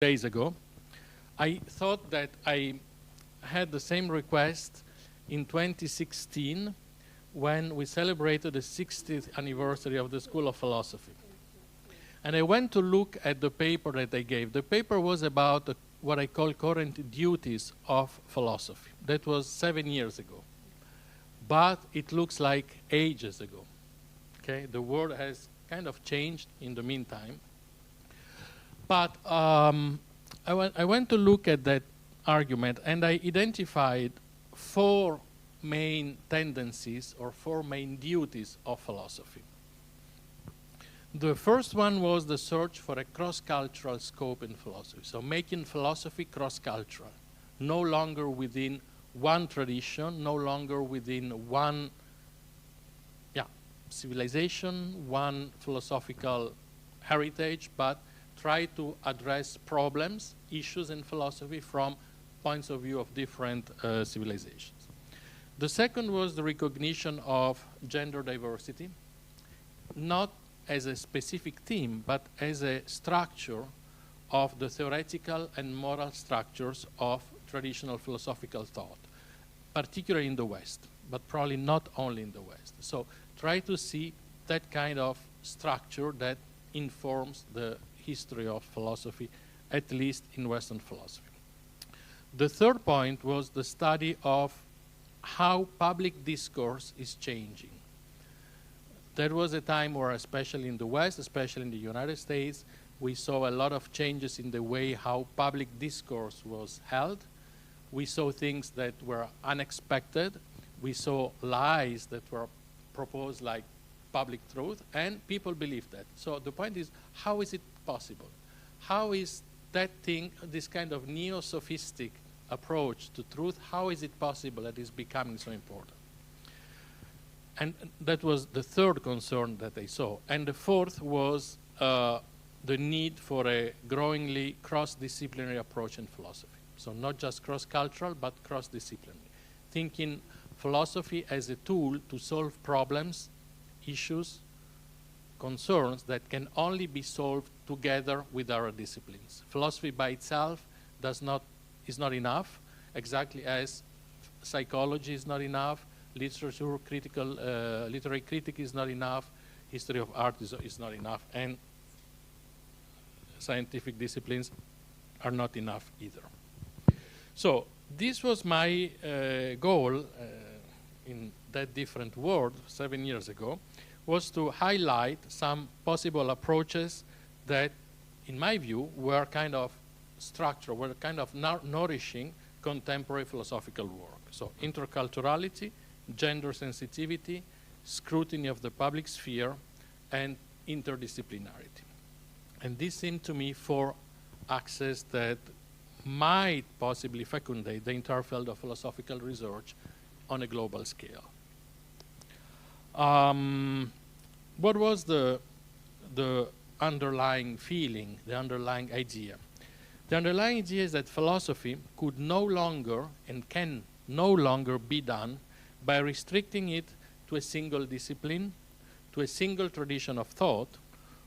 days ago, I thought that I had the same request in 2016 when we celebrated the 60th anniversary of the School of Philosophy. And I went to look at the paper that I gave. The paper was about what I call current duties of philosophy. That was 7 years ago. But it looks like ages ago. Okay? The world has kind of changed in the meantime. But I went to look at that argument, and I identified 4 main tendencies or 4 main duties of philosophy. The first one was the search for a cross-cultural scope in philosophy. So making philosophy cross-cultural, no longer within one tradition, no longer within one civilization, one philosophical heritage, but try to address problems, issues in philosophy from points of view of different civilizations. The second was the recognition of gender diversity, not as a specific theme, but as a structure of the theoretical and moral structures of traditional philosophical thought, particularly in the West, but probably not only in the West. So try to see that kind of structure that informs the history of philosophy, at least in Western philosophy. The third point was the study of how public discourse is changing. There was a time where, especially in the West, especially in the United States, we saw a lot of changes in the way how public discourse was held. We saw things that were unexpected. We saw lies that were proposed like public truth, and people believed that. So the point is, how is it possible? How is that thing, this kind of neo-sophistic approach to truth, how is it possible that it's becoming so important? And that was the third concern that I saw. And the fourth was the need for a growingly cross-disciplinary approach in philosophy. So not just cross-cultural, but cross-disciplinary. Thinking philosophy as a tool to solve problems, issues, concerns that can only be solved together with other disciplines. Philosophy by itself is not enough, exactly as psychology is not enough, literary critic is not enough, history of art is not enough, and scientific disciplines are not enough either. So this was my goal in that different world 7 years ago, was to highlight some possible approaches that, in my view, were kind of structural, were kind of nourishing contemporary philosophical work. So interculturality, gender sensitivity, scrutiny of the public sphere, and interdisciplinarity. And these seem to me 4 axes that might possibly fecundate the entire field of philosophical research on a global scale. What was the underlying feeling, the underlying idea? The underlying idea is that philosophy could no longer and can no longer be done by restricting it to a single discipline, to a single tradition of thought,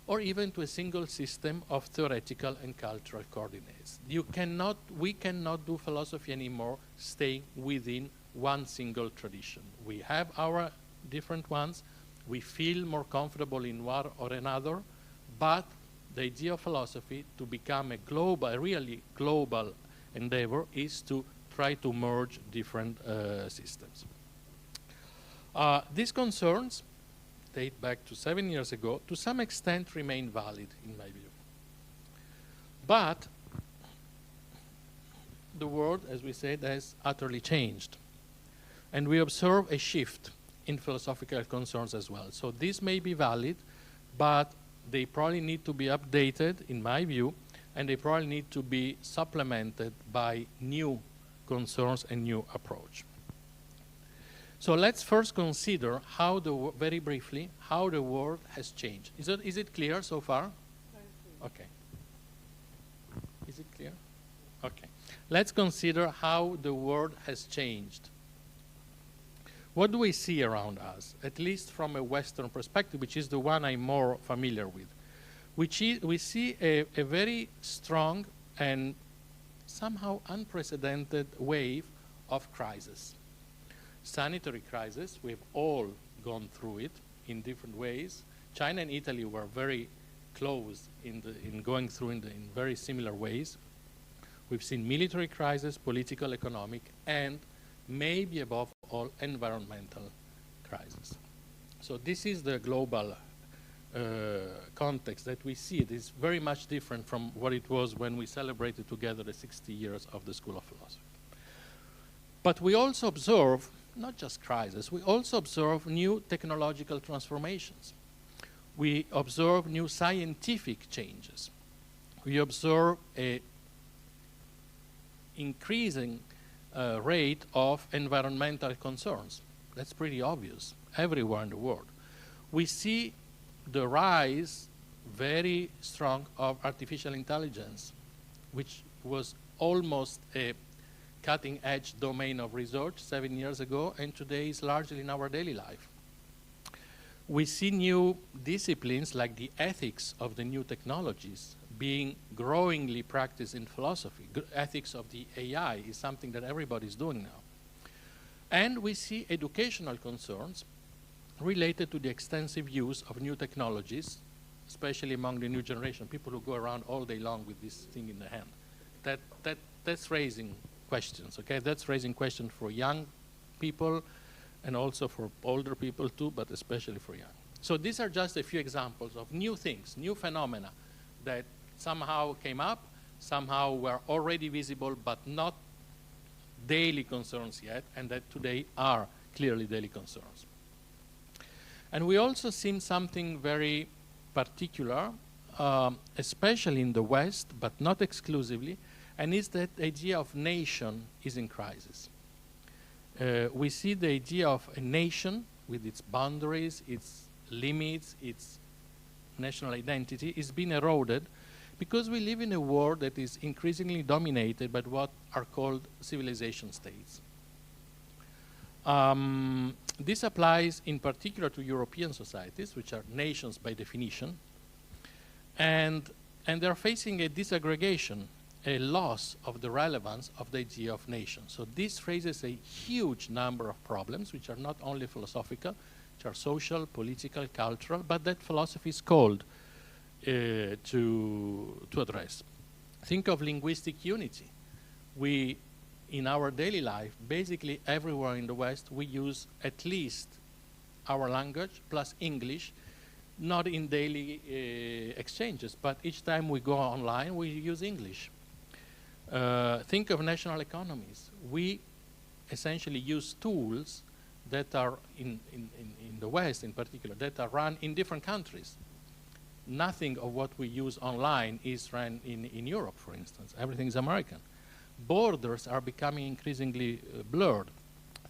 or even to a single system of theoretical and cultural coordinates. We cannot do philosophy anymore staying within one single tradition. We have our different ones. We feel more comfortable in one or another, but the idea of philosophy to become a really global endeavor is to try to merge different systems. These concerns date back to 7 years ago, to some extent remain valid in my view. But the world, as we said, has utterly changed. And we observe a shift in philosophical concerns as well. So these may be valid, but they probably need to be updated, in my view, and they probably need to be supplemented by new concerns and new approach. So let's first consider how very briefly, how the world has changed. Is it clear so far? Okay. Is it clear? Okay. Let's consider how the world has changed. What do we see around us, at least from a Western perspective, which is the one I'm more familiar with? We see a very strong an somehow unprecedented wave of crisis. Sanitary crisis, we've all gone through it in different ways. China and Italy were very close in going through in very similar ways. We've seen military crisis, political, economic, and maybe above all, environmental crisis. So this is the global context that we see. It is very much different from what it was when we celebrated together the 60 years of the School of Philosophy. But we also observe, not just crisis, we also observe new technological transformations. We observe new scientific changes. We observe a increasing rate of environmental concerns. That's pretty obvious everywhere in the world. We see the rise, very strong, of artificial intelligence, which was almost a cutting-edge domain of research 7 years ago, and today is largely in our daily life. We see new disciplines like the ethics of the new technologies being growingly practiced in philosophy. Ethics of the AI is something that everybody's doing now. And we see educational concerns related to the extensive use of new technologies, especially among the new generation, people who go around all day long with this thing in the hand. That's raising questions, okay? That's raising questions for young people and also for older people too, but especially for young. So these are just a few examples of new things, new phenomena that somehow came up, somehow were already visible, but not daily concerns yet, and that today are clearly daily concerns. And we also see something very particular, especially in the West, but not exclusively, and is that the idea of nation is in crisis. We see the idea of a nation with its boundaries, its limits, its national identity is being eroded because we live in a world that is increasingly dominated by what are called civilization states. This applies in particular to European societies, which are nations by definition, and they're facing a disaggregation, a loss of the relevance of the idea of nation. So this raises a huge number of problems, which are not only philosophical, which are social, political, cultural, but that philosophy is called to address. Think of linguistic unity. We, in our daily life, basically everywhere in the West, we use at least our language plus English, not in daily exchanges, but each time we go online, we use English. Think of national economies. We essentially use tools that are in the West in particular, that are run in different countries. Nothing of what we use online is run in Europe, for instance. Everything is American. Borders are becoming increasingly blurred.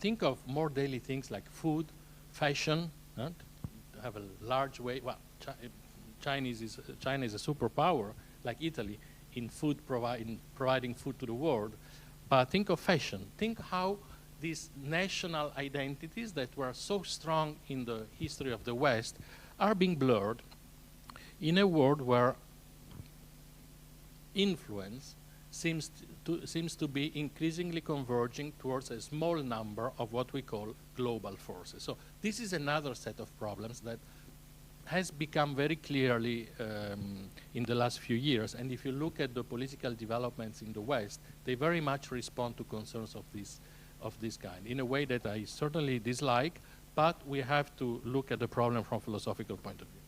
Think of more daily things like food, fashion, have a large way. Well, China is a superpower, like Italy, in providing food to the world. But think of fashion. Think how these national identities that were so strong in the history of the West are being blurred in a world where influence seems to be increasingly converging towards a small number of what we call global forces. So this is another set of problems that has become very clearly in the last few years. And if you look at the political developments in the West, they very much respond to concerns of this kind in a way that I certainly dislike, but we have to look at the problem from a philosophical point of view.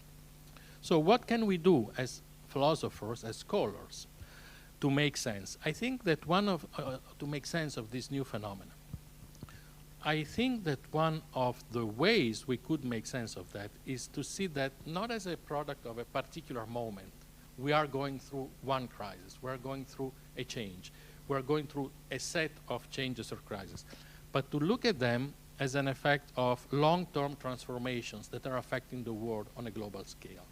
So what can we do as philosophers, as scholars, to make sense? I think that to make sense of this new phenomenon, I think that one of the ways we could make sense of that is to see that not as a product of a particular moment. We are going through one crisis. We are going through a change. We are going through a set of changes or crises. But to look at them as an effect of long-term transformations that are affecting the world on a global scale.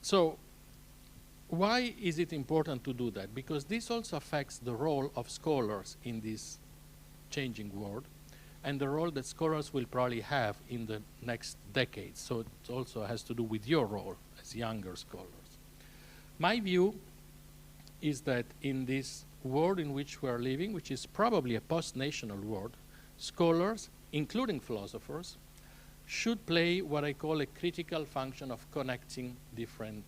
So why is it important to do that? Because this also affects the role of scholars in this changing world and the role that scholars will probably have in the next decades. So it also has to do with your role as younger scholars. My view is that in this world in which we are living, which is probably a post-national world, scholars, including philosophers, should play what I call a critical function of connecting different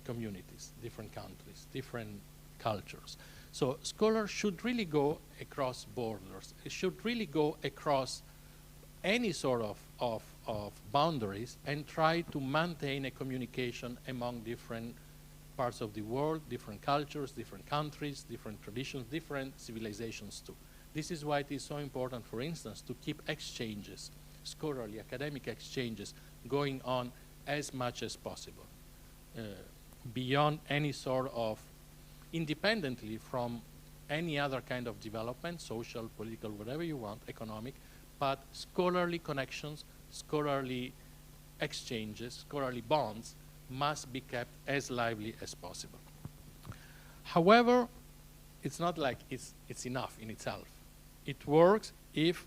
communities, different countries, different cultures. So scholars should really go across borders. It should really go across any sort of boundaries and try to maintain a communication among different parts of the world, different cultures, different countries, different traditions, different civilizations too. This is why it is so important, for instance, to keep exchanges, scholarly, academic exchanges, going on as much as possible, beyond any sort of, independently from any other kind of development, social, political, whatever you want, economic, but scholarly connections, scholarly exchanges, scholarly bonds must be kept as lively as possible. However, it's not like it's enough in itself. It works if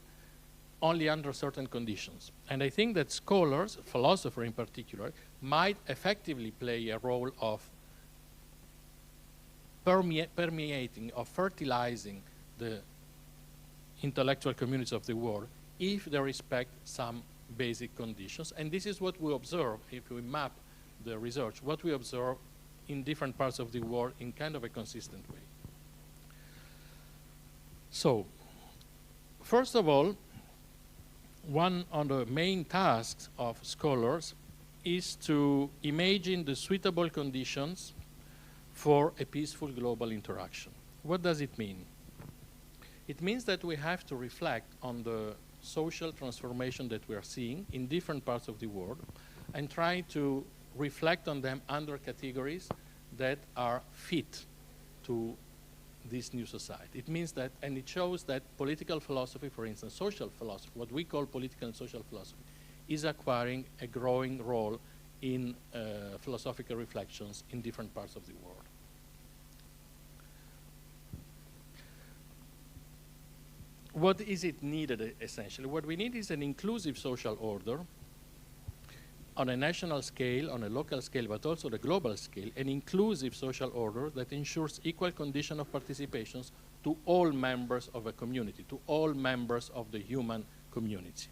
only under certain conditions. And I think that scholars, philosophers in particular, might effectively play a role of permeating or fertilizing the intellectual communities of the world if they respect some basic conditions. And this is what we observe if we map the research, what we observe in different parts of the world in kind of a consistent way. So, first of all, one of the main tasks of scholars is to imagine the suitable conditions for a peaceful global interaction. What does it mean? It means that we have to reflect on the social transformation that we are seeing in different parts of the world and try to reflect on them under categories that are fit to this new society. It means that, and it shows that political philosophy, for instance, social philosophy, what we call political and social philosophy, is acquiring a growing role in philosophical reflections in different parts of the world. What is it needed, essentially? What we need is an inclusive social order on a national scale, on a local scale, but also the global scale, an inclusive social order that ensures equal condition of participations to all members of a community, to all members of the human community.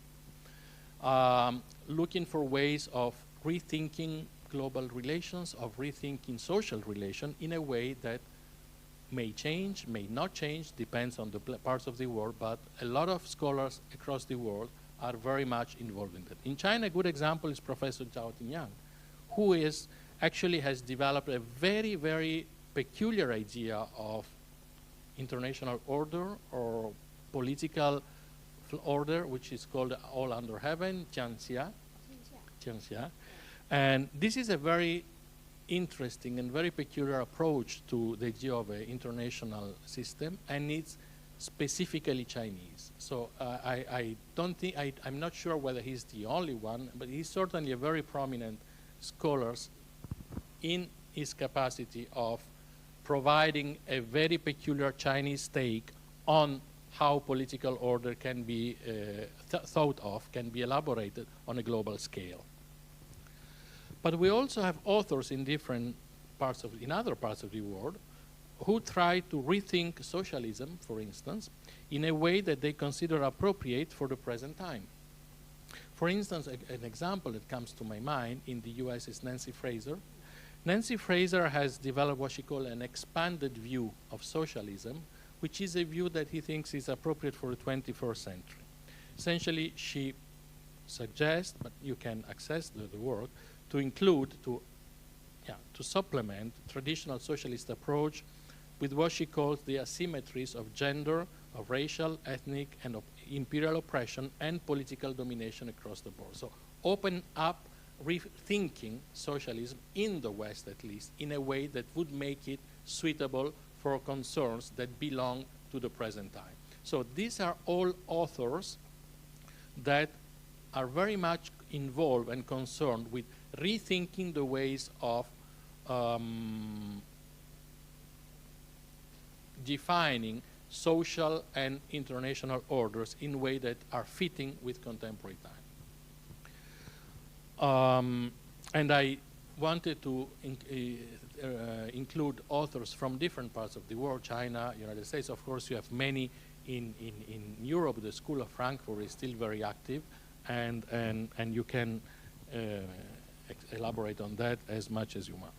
Looking for ways of rethinking global relations, of rethinking social relations in a way that may change, may not change, depends on the parts of the world, but a lot of scholars across the world are very much involved in that. In China, a good example is Professor Zhao Tingyang, who actually has developed a very, very peculiar idea of international order or political order, which is called all under heaven, Jiangxia. And this is a very interesting and very peculiar approach to the idea of an international system, and it's specifically Chinese. So I don't think, I'm not sure whether he's the only one, but he's certainly a very prominent scholar in his capacity of providing a very peculiar Chinese take on how political order can be thought of, can be elaborated on a global scale. But we also have authors in different parts of, in other parts of the world, who try to rethink socialism, for instance, in a way that they consider appropriate for the present time. For instance, an example that comes to my mind in the US is Nancy Fraser. Nancy Fraser has developed what she calls an expanded view of socialism, which is a view that he thinks is appropriate for the 21st century. Essentially, she suggests, but you can access the work, to include, to supplement traditional socialist approach with what she calls the asymmetries of gender, of racial, ethnic, and of imperial oppression and political domination across the board. So open up rethinking socialism in the West, at least, in a way that would make it suitable for concerns that belong to the present time. So these are all authors that are very much involved and concerned with rethinking the ways of defining social and international orders in ways that are fitting with contemporary time. And I wanted to include authors from different parts of the world, China, United States. Of course, you have many in Europe. The School of Frankfurt is still very active, and you can elaborate on that as much as you want.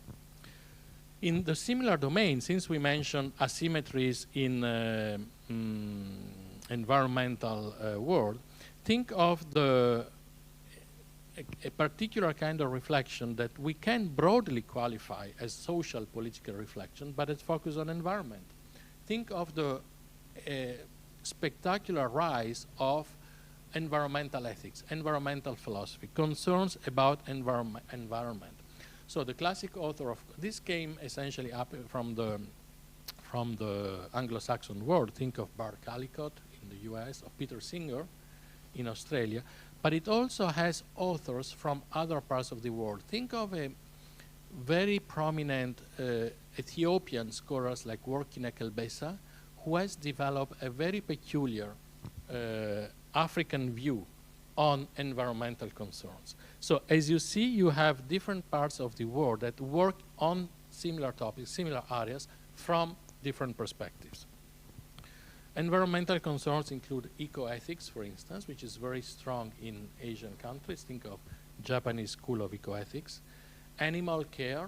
In the similar domain, since we mentioned asymmetries in environmental world, think of a particular kind of reflection that we can broadly qualify as social political reflection, but it's focused on environment. Think of the spectacular rise of environmental ethics, environmental philosophy, concerns about environment. So the classic author of this came essentially up from the Anglo-Saxon world. Think of Bart Callicott in the US, of Peter Singer in Australia, but it also has authors from other parts of the world. Think of a very prominent Ethiopian scholars like Workine Kelbesa, who has developed a very peculiar African view on environmental concerns. So as you see, you have different parts of the world that work on similar topics, similar areas from different perspectives. Environmental concerns include ecoethics, for instance, which is very strong in Asian countries. Think of Japanese School of Ecoethics. Animal care,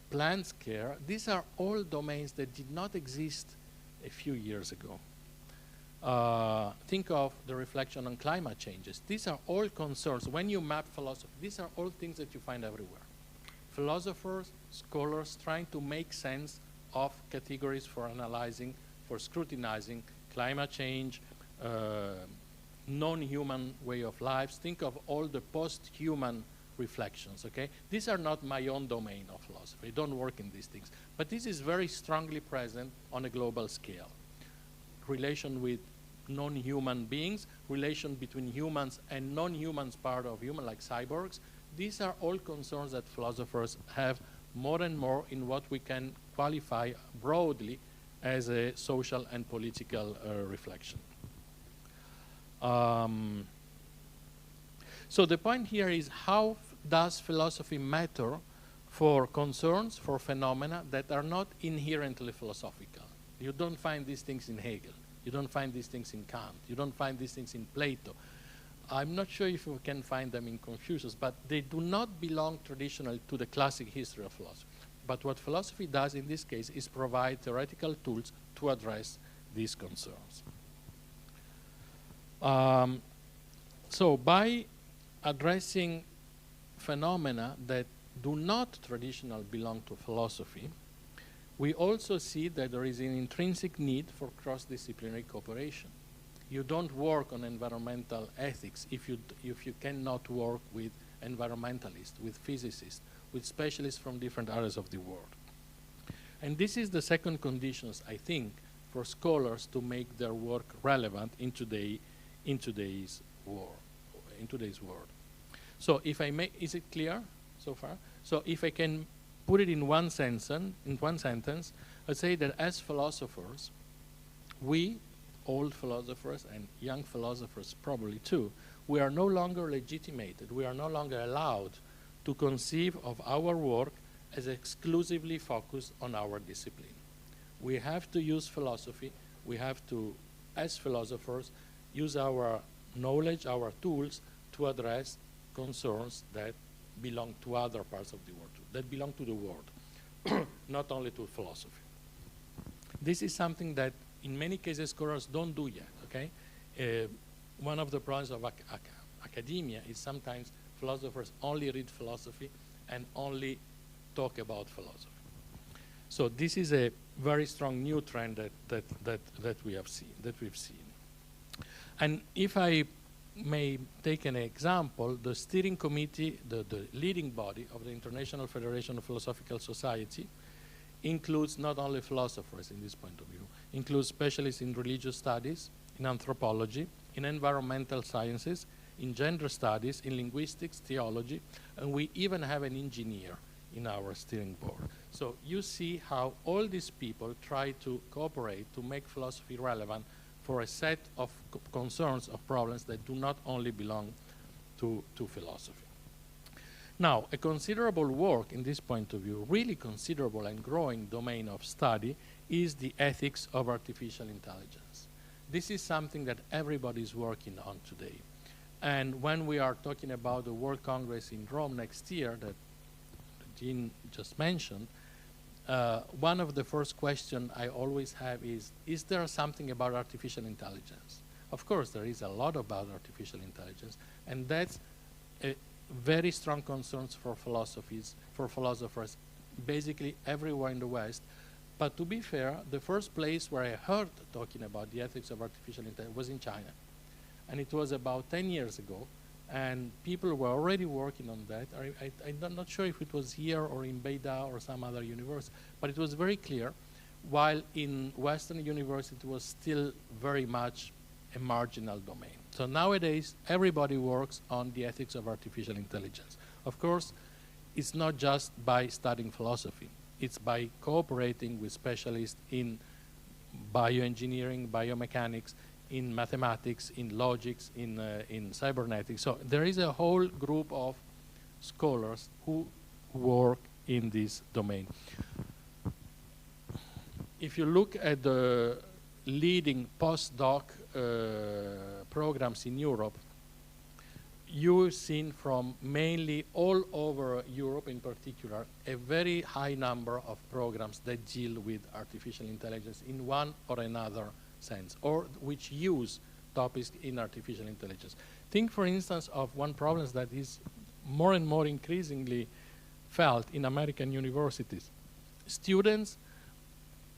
plants care. These are all domains that did not exist a few years ago. Think of the reflection on climate changes. These are all concerns. When you map philosophy, these are all things that you find everywhere. Philosophers, scholars trying to make sense of categories for analyzing, for scrutinizing climate change, non-human way of life. Think of all the post-human reflections, okay? These are not my own domain of philosophy. I don't work in these things. But this is very strongly present on a global scale. Relation with non-human beings, relation between humans and non-humans part of human, like cyborgs. These are all concerns that philosophers have more and more in what we can qualify broadly as a social and political reflection. So the point here is, how does philosophy matter for concerns, for phenomena that are not inherently philosophical? You don't find these things in Hegel. You don't find these things in Kant. You don't find these things in Plato. I'm not sure if you can find them in Confucius, but they do not belong traditionally to the classic history of philosophy. But what philosophy does in this case is provide theoretical tools to address these concerns. So by addressing phenomena that do not traditionally belong to philosophy, we also see that there is an intrinsic need for cross-disciplinary cooperation. You don't work on environmental ethics if you cannot work with environmentalists, with physicists, with specialists from different areas of the world. And this is the second condition, I think, for scholars to make their work relevant in today's world. So if I may, is it clear so far? So if I can put it in one sentence, I'd say that as philosophers, we, old philosophers and young philosophers probably too, we are no longer legitimated, we are no longer allowed to conceive of our work as exclusively focused on our discipline. We have to use philosophy, we have to, as philosophers, use our knowledge, our tools to address concerns that belong to other parts of the world, that belong to the world, not only to philosophy. This is something that in many cases scholars don't do yet, okay? One of the problems of academia is sometimes philosophers only read philosophy and only talk about philosophy. So this is a very strong new trend that we've seen. And if I may take an example, the steering committee, the leading body of the International Federation of Philosophical Society, includes not only philosophers in this point of view, includes specialists in religious studies, in anthropology, in environmental sciences, in gender studies, in linguistics, theology, and we even have an engineer in our steering board. So you see how all these people try to cooperate to make philosophy relevant for a set of concerns, of problems that do not only belong to philosophy. Now, a considerable work in this point of view, really considerable and growing domain of study, is the ethics of artificial intelligence. This is something that everybody is working on today. And when we are talking about the World Congress in Rome next year that Jean just mentioned, one of the first questions I always have is there something about artificial intelligence? Of course, there is a lot about artificial intelligence, and that's a very strong concerns for philosophers, basically everywhere in the West. But to be fair, the first place where I heard talking about the ethics of artificial intelligence was in China. And it was about 10 years ago, and people were already working on that. I'm not sure if it was here or in Beida or some other university, but it was very clear, while in Western university it was still very much a marginal domain. So nowadays, everybody works on the ethics of artificial intelligence. Of course, it's not just by studying philosophy. It's by cooperating with specialists in bioengineering, biomechanics, in mathematics, in logics, in cybernetics. So there is a whole group of scholars who work in this domain. If you look at the leading postdoc programs in Europe, you've seen from mainly all over Europe in particular, a very high number of programs that deal with artificial intelligence in one or another sense, or which use topics in artificial intelligence. Think, for instance, of one problem that is more and more increasingly felt in American universities. Students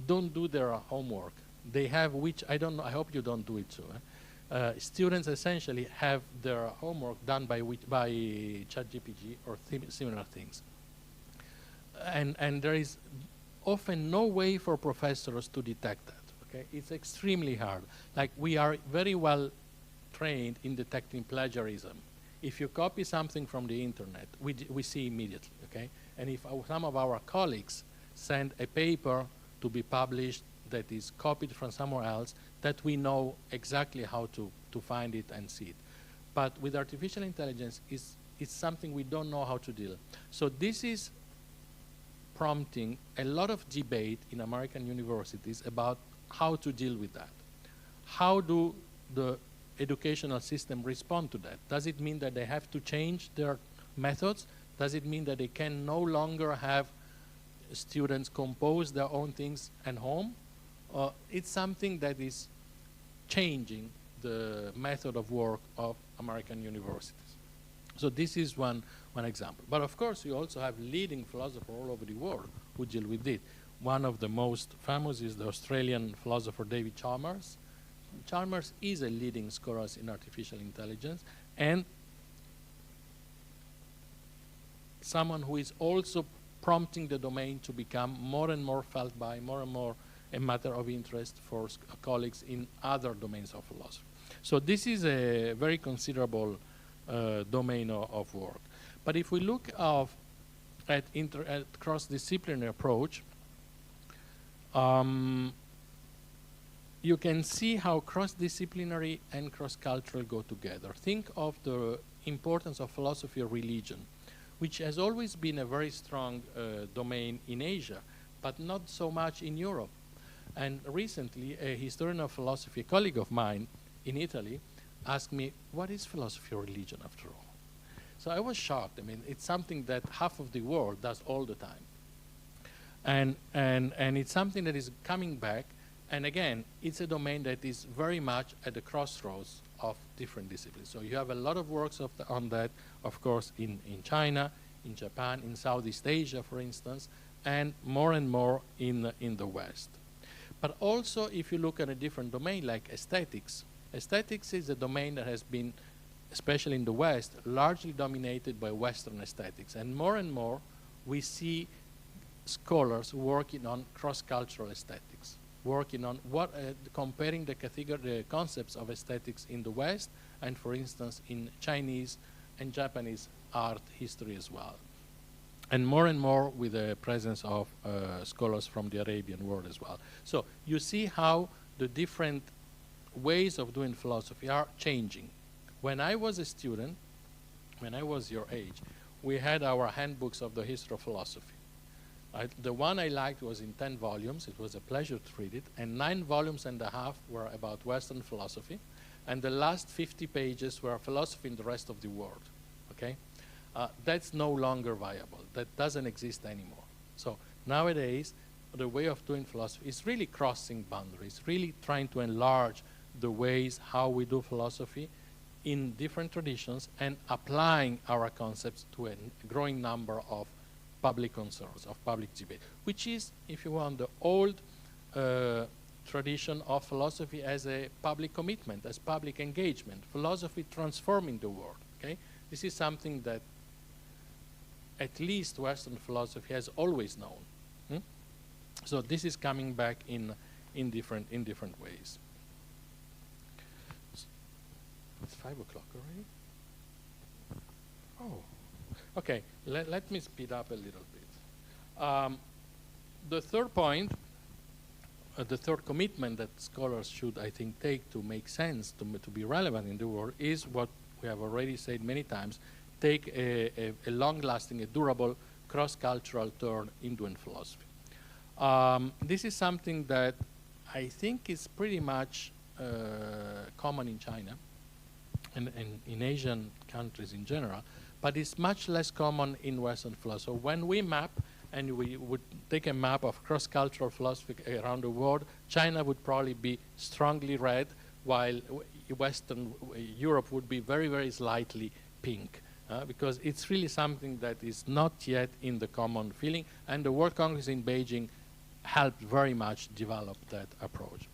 don't do their homework. They have, which I don't know, I hope you don't do it too. Students essentially have their homework done by ChatGPT or similar things. And there is often no way for professors to detect that. Okay? It's extremely hard. Like, we are very well trained in detecting plagiarism. If you copy something from the internet, we see immediately. Okay? And if some of our colleagues send a paper to be published that is copied from somewhere else, that we know exactly how to find it and see it. But with artificial intelligence, it's something we don't know how to deal. So this is prompting a lot of debate in American universities about how to deal with that. How do the educational system respond to that? Does it mean that they have to change their methods? Does it mean that they can no longer have students compose their own things at home? It's something that is changing the method of work of American universities. So this is one example. But of course, you also have leading philosophers all over the world who deal with it. One of the most famous is the Australian philosopher David Chalmers. Chalmers is a leading scholar in artificial intelligence and someone who is also prompting the domain to become more and more felt by, more and more a matter of interest for colleagues in other domains of philosophy. So this is a very considerable domain of work. But if we look at cross-disciplinary approach, you can see how cross-disciplinary and cross-cultural go together. Think of the importance of philosophy of religion, which has always been a very strong domain in Asia, but not so much in Europe. And recently, a historian of philosophy, a colleague of mine in Italy, asked me, what is philosophy of religion after all? So I was shocked. I mean, it's something that half of the world does all the time. And it's something that is coming back. And again, it's a domain that is very much at the crossroads of different disciplines. So you have a lot of works on that, of course, in China, in Japan, in Southeast Asia, for instance, and more in the West. But also, if you look at a different domain like aesthetics, aesthetics is a domain that has been, especially in the West, largely dominated by Western aesthetics. And more, we see scholars working on cross-cultural aesthetics, working on comparing the concepts of aesthetics in the West and, for instance, in Chinese and Japanese art history as well. And more with the presence of scholars from the Arabian world as well. So you see how the different ways of doing philosophy are changing. When I was a student, when I was your age, we had our handbooks of the history of philosophy. The one I liked was in 10 volumes. It was a pleasure to read it. And 9 volumes and a half were about Western philosophy. And the last 50 pages were philosophy in the rest of the world. Okay? That's no longer viable. That doesn't exist anymore. So nowadays, the way of doing philosophy is really crossing boundaries, really trying to enlarge the ways how we do philosophy in different traditions and applying our concepts to a growing number of public concerns, of public debate, which is, if you want, the old tradition of philosophy as a public commitment, as public engagement, philosophy transforming the world, okay? This is something that at least Western philosophy has always known. So this is coming back in different ways. It's 5 o'clock already? Oh. Okay, let me speed up a little bit. The third point, the third commitment that scholars should, I think, take to make sense, to be relevant in the world, is what we have already said many times, take a long-lasting, a durable, cross-cultural turn in doing philosophy. This is something that I think is pretty much common in China and in Asian countries in general, but it's much less common in Western philosophy. So when we map, and we would take a map of cross-cultural philosophy around the world, China would probably be strongly red, while Western Europe would be very, very slightly pink, because it's really something that is not yet in the common feeling, and the World Congress in Beijing helped very much develop that approach.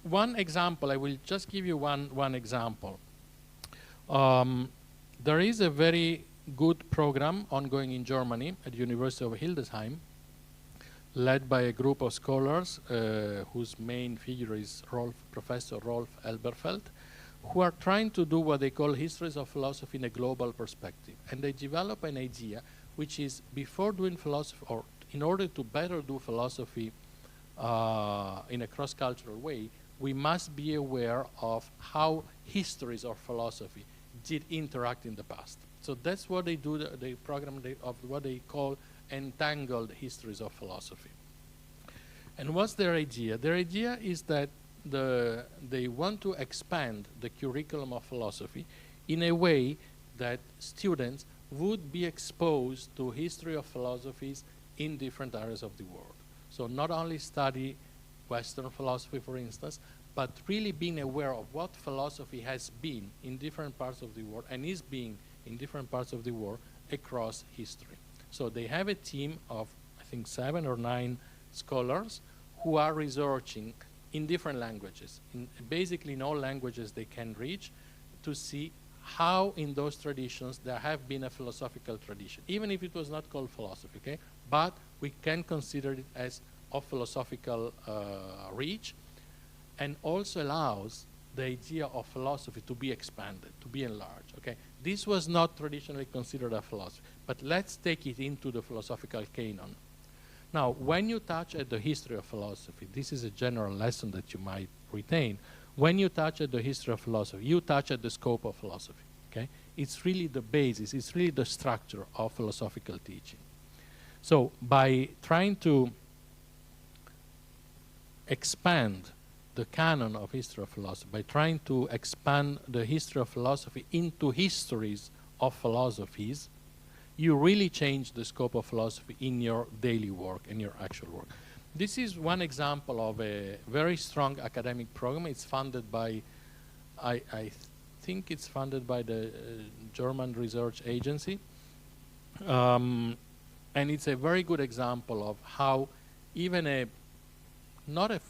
One example, I will just give you one example. There is a very good program ongoing in Germany at the University of Hildesheim, led by a group of scholars whose main figure is Professor Rolf Elberfeld, who are trying to do what they call histories of philosophy in a global perspective. And they develop an idea which is, before doing philosophy, or in order to better do philosophy in a cross-cultural way, we must be aware of how histories of philosophy did interact in the past. So that's what they do, the program of what they call entangled histories of philosophy. And what's their idea? Their idea is that they want to expand the curriculum of philosophy in a way that students would be exposed to history of philosophies in different areas of the world. So not only study Western philosophy, for instance, but really being aware of what philosophy has been in different parts of the world and is being in different parts of the world across history. So they have a team of, I think, 7 or 9 scholars who are researching in different languages, basically in all languages they can reach, to see how in those traditions there have been a philosophical tradition, even if it was not called philosophy, okay? But we can consider it as of philosophical reach, and also allows the idea of philosophy to be expanded, to be enlarged, okay? This was not traditionally considered a philosophy, but let's take it into the philosophical canon. Now, when you touch at the history of philosophy, this is a general lesson that you might retain. When you touch at the history of philosophy, you touch at the scope of philosophy, okay? It's really the basis, it's really the structure of philosophical teaching. So by trying to expand the canon of history of philosophy, by trying to expand the history of philosophy into histories of philosophies, you really change the scope of philosophy in your daily work, in your actual work. This is one example of a very strong academic program. It's funded by, I think it's funded by the German Research Agency. And it's a very good example of how even not a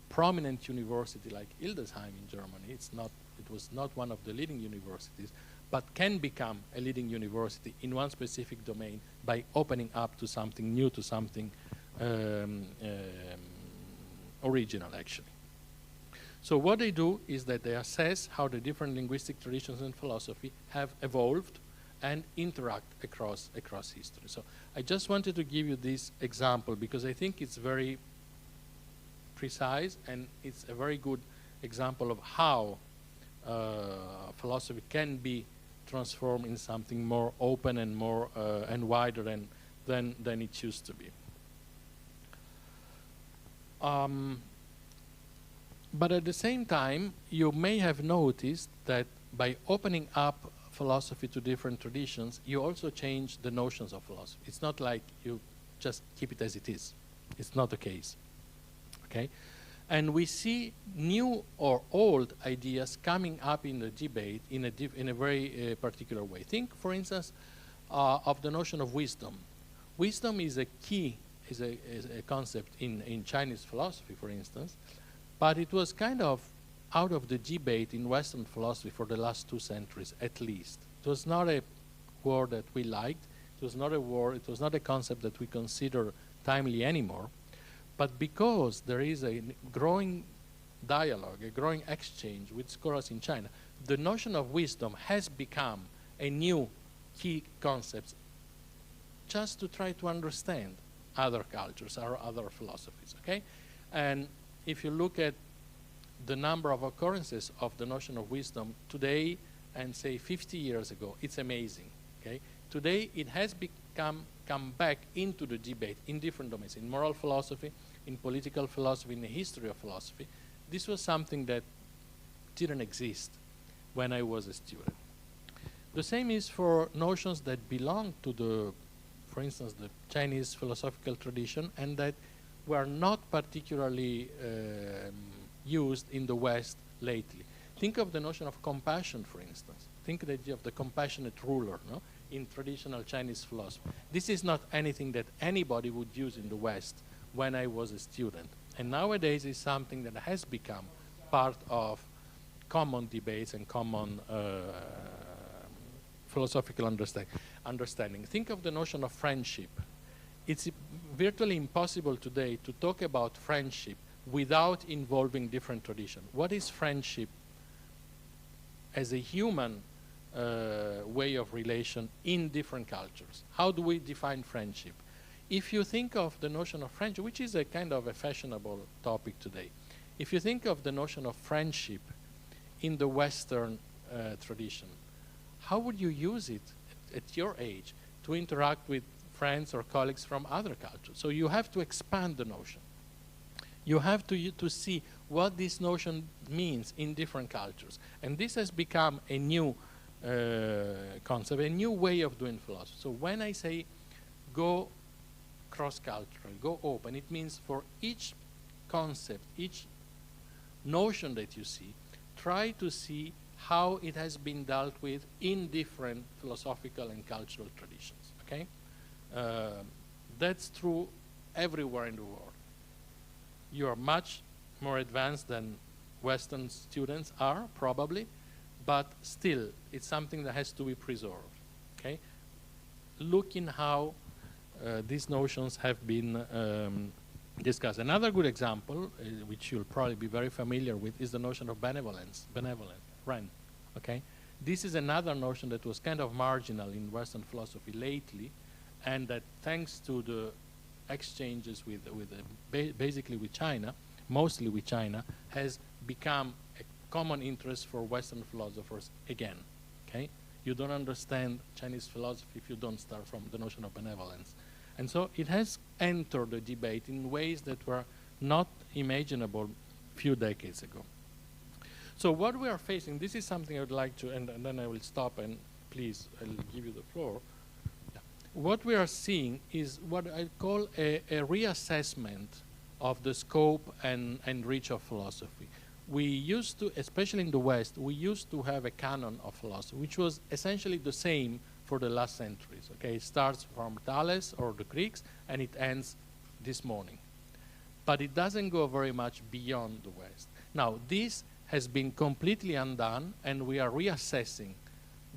prominent university like Hildesheim in Germany, it was not one of the leading universities, but can become a leading university in one specific domain by opening up to something new, to something original, actually. So what they do is that they assess how the different linguistic traditions in philosophy have evolved and interact across history. So I just wanted to give you this example because I think it's very precise and it's a very good example of how philosophy can be transform in something more open and more and wider than it used to be. But at the same time, you may have noticed that by opening up philosophy to different traditions, you also change the notions of philosophy. It's not like you just keep it as it is. It's not the case. Okay? And we see new or old ideas coming up in the debate in a very particular way. Think, for instance, of the notion of wisdom. Wisdom is a key, is a concept in Chinese philosophy, for instance, but it was kind of out of the debate in Western philosophy for the last 2 centuries, at least. It was not a word that we liked. It was not a word, it was not a concept that we consider timely anymore. But because there is a growing dialogue, a growing exchange with scholars in China, the notion of wisdom has become a new key concept just to try to understand other cultures or other philosophies, okay? And if you look at the number of occurrences of the notion of wisdom today and say 50 years ago, it's amazing, okay? Today it has come back into the debate in different domains, in moral philosophy, in political philosophy, in the history of philosophy. This was something that didn't exist when I was a student. The same is for notions that belong to the, for instance, the Chinese philosophical tradition and that were not particularly used in the West lately. Think of the notion of compassion, for instance. Think of the idea of the compassionate ruler, no? In traditional Chinese philosophy. This is not anything that anybody would use in the West when I was a student. And nowadays it's something that has become part of common debates and common philosophical understanding. Think of the notion of friendship. It's virtually impossible today to talk about friendship without involving different traditions. What is friendship as a human way of relation in different cultures? How do we define friendship? If you think of the notion of friendship, which is a kind of a fashionable topic today, if you think of the notion of friendship in the Western tradition, how would you use it at your age to interact with friends or colleagues from other cultures? So you have to expand the notion. You have to see what this notion means in different cultures. And this has become a new concept, a new way of doing philosophy. So when I say go cross-cultural, go open, it means for each concept, each notion that you see, try to see how it has been dealt with in different philosophical and cultural traditions, okay? That's true everywhere in the world. You are much more advanced than Western students are, probably, but still, it's something that has to be preserved, okay? Look in how these notions have been discussed. Another good example, which you'll probably be very familiar with, is the notion of benevolent, rent, okay? This is another notion that was kind of marginal in Western philosophy lately, and that thanks to the exchanges basically with China, mostly with China, has become a common interest for Western philosophers again, okay? You don't understand Chinese philosophy if you don't start from the notion of benevolence. And so it has entered the debate in ways that were not imaginable a few decades ago. So what we are facing, this is something I would like to, and then I will stop and please, I'll give you the floor. Yeah. What we are seeing is what I call a reassessment of the scope and reach of philosophy. We used to, especially in the West, we used to have a canon of philosophy, which was essentially the same for the last centuries. Okay, it starts from Thales or the Greeks, and it ends this morning. But it doesn't go very much beyond the West. Now, this has been completely undone, and we are reassessing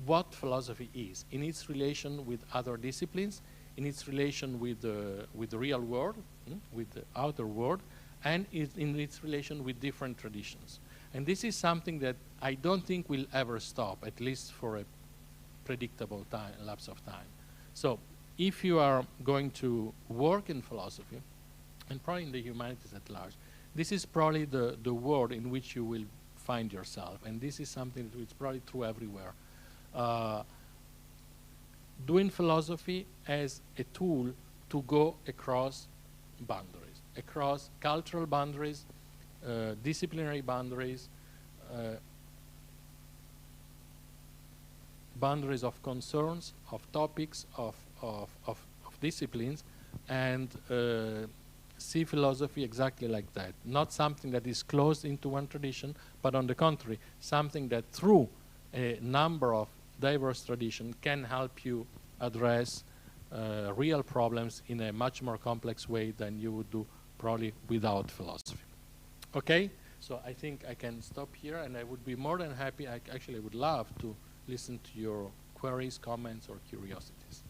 what philosophy is in its relation with other disciplines, in its relation with the real world, with the outer world, and in its relation with different traditions. And this is something that I don't think will ever stop, at least for a predictable lapse of time. So if you are going to work in philosophy, and probably in the humanities at large, this is probably the world in which you will find yourself. And this is something that is probably true everywhere. doing philosophy as a tool to go across boundaries, across cultural boundaries, disciplinary boundaries, boundaries of concerns, of topics, of disciplines, and see philosophy exactly like that. Not something that is closed into one tradition, but on the contrary, something that through a number of diverse traditions can help you address real problems in a much more complex way than you would do probably without philosophy. Okay, so I think I can stop here, and I would be more than happy, I actually would love to listen to your queries, comments, or curiosities.